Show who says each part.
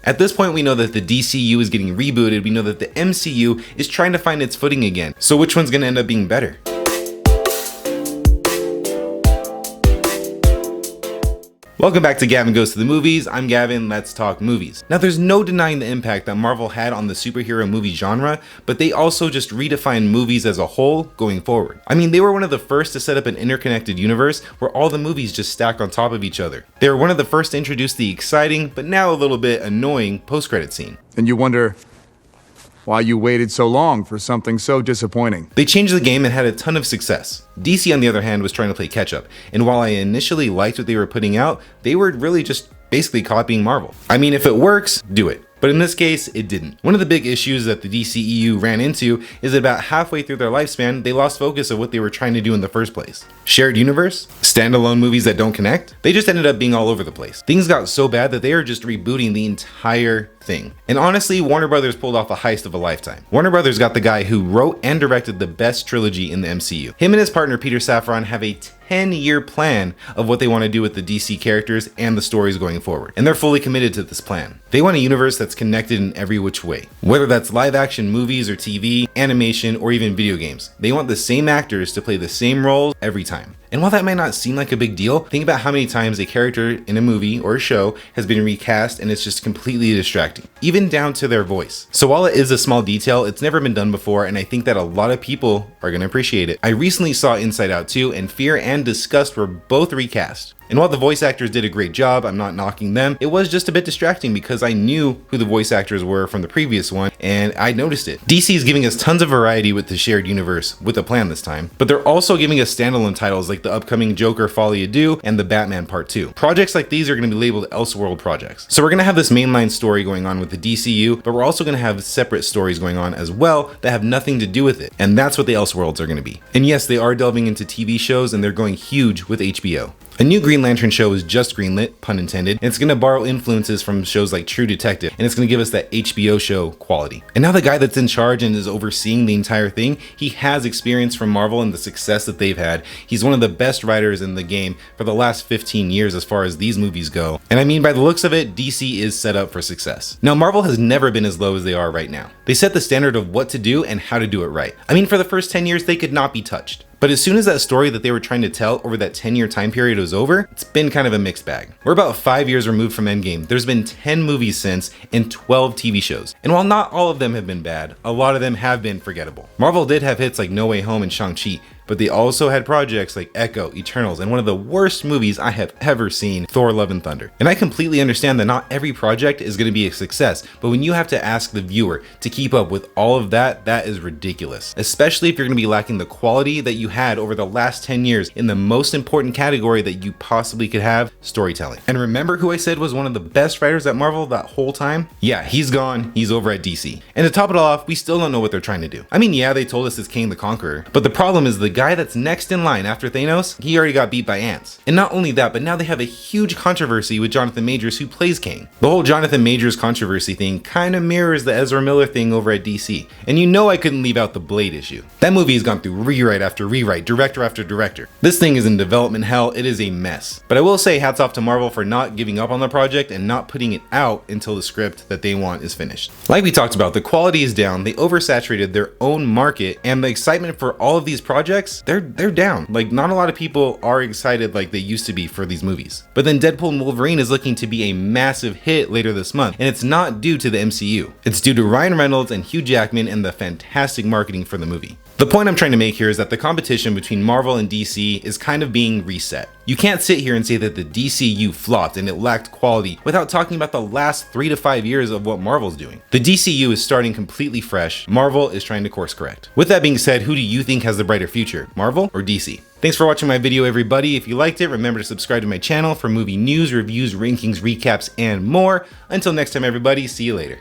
Speaker 1: At this point, we know that the DCU is getting rebooted, we know that the MCU is trying to find its footing again. So which one's gonna end up being better? Welcome back to Gavin Goes to the Movies. I'm Gavin, let's talk movies. Now there's no denying the impact that Marvel had on the superhero movie genre, but they also just redefined movies as a whole going forward. I mean, they were one of the first to set up an interconnected universe where all the movies just stacked on top of each other. They were one of the first to introduce the exciting, but now a little bit annoying post-credit scene.
Speaker 2: And you wonder why you waited so long for something so disappointing.
Speaker 1: They changed the game and had a ton of success. DC, on the other hand, was trying to play catch up, and while I initially liked what they were putting out, they were really just basically copying Marvel. I mean, if it works, do it. But in this case, it didn't. One of the big issues that the DCEU ran into is that about halfway through their lifespan, they lost focus of what they were trying to do in the first place. Shared universe? Standalone movies that don't connect? They just ended up being all over the place. Things got so bad that they are just rebooting the entire thing. And honestly, Warner Brothers pulled off a heist of a lifetime. Warner Brothers got the guy who wrote and directed the best trilogy in the MCU. Him and his partner Peter Safran have a 10-year plan of what they want to do with the DC characters and the stories going forward. And they're fully committed to this plan. They want a universe that's connected in every which way. Whether that's live action movies or TV, animation, or even video games. They want the same actors to play the same roles every time. And while that might not seem like a big deal, think about how many times a character in a movie or a show has been recast and it's just completely distracting, even down to their voice. So while it is a small detail, it's never been done before, and I think that a lot of people are gonna appreciate it. I recently saw Inside Out 2, and Fear and Disgust were both recast. And while the voice actors did a great job, I'm not knocking them, it was just a bit distracting because I knew who the voice actors were from the previous one, and I noticed it. DC is giving us tons of variety with the shared universe, with a plan this time, but they're also giving us standalone titles like the upcoming Joker Folie à Deux and the Batman Part 2. Projects like these are going to be labeled Elseworld projects. So we're going to have this mainline story going on with the DCU, but we're also going to have separate stories going on as well that have nothing to do with it, and that's what the Elseworlds are going to be. And yes, they are delving into TV shows, and they're going huge with HBO. A new Green Lantern show is just greenlit, pun intended, and it's going to borrow influences from shows like True Detective, and it's going to give us that HBO show quality. And now the guy that's in charge and is overseeing the entire thing, he has experience from Marvel and the success that they've had. He's one of the best writers in the game for the last 15 years as far as these movies go. And I mean, by the looks of it, DC is set up for success. Now, Marvel has never been as low as they are right now. They set the standard of what to do and how to do it right. I mean, for the first 10 years, they could not be touched. But as soon as that story that they were trying to tell over that 10-year time period was over, it's been kind of a mixed bag. We're about 5 years removed from Endgame. There's been 10 movies since and 12 TV shows. And while not all of them have been bad, a lot of them have been forgettable. Marvel did have hits like No Way Home and Shang-Chi, but they also had projects like Echo, Eternals, and one of the worst movies I have ever seen, Thor: Love and Thunder. And I completely understand that not every project is going to be a success, but when you have to ask the viewer to keep up with all of that, that is ridiculous. Especially if you're going to be lacking the quality that you had over the last 10 years in the most important category that you possibly could have, storytelling. And remember who I said was one of the best writers at Marvel that whole time? Yeah, he's gone, he's over at DC. And to top it all off, we still don't know what they're trying to do. I mean, yeah, they told us it's Kang the Conqueror, but the problem is the guy that's next in line after Thanos, he already got beat by ants. And not only that, but now they have a huge controversy with Jonathan Majors, who plays Kang. The whole Jonathan Majors controversy thing kind of mirrors the Ezra Miller thing over at DC. And you know I couldn't leave out the Blade issue. That movie has gone through rewrite after rewrite, director after director. This thing is in development hell, it is a mess. But I will say hats off to Marvel for not giving up on the project and not putting it out until the script that they want is finished. Like we talked about, the quality is down, they oversaturated their own market, and the excitement for all of these projects, they're down. Like, not a lot of people are excited like they used to be for these movies. But then Deadpool and Wolverine is looking to be a massive hit later this month, and it's not due to the MCU. It's due to Ryan Reynolds and Hugh Jackman and the fantastic marketing for the movie. The point I'm trying to make here is that the competition between Marvel and DC is kind of being reset. You can't sit here and say that the DCU flopped and it lacked quality without talking about the last 3 to 5 years of what Marvel's doing. The DCU is starting completely fresh. Marvel is trying to course correct. With that being said, who do you think has the brighter future, Marvel or DC? Thanks for watching my video, everybody. If you liked it, remember to subscribe to my channel for movie news, reviews, rankings, recaps, and more. Until next time, everybody, see you later.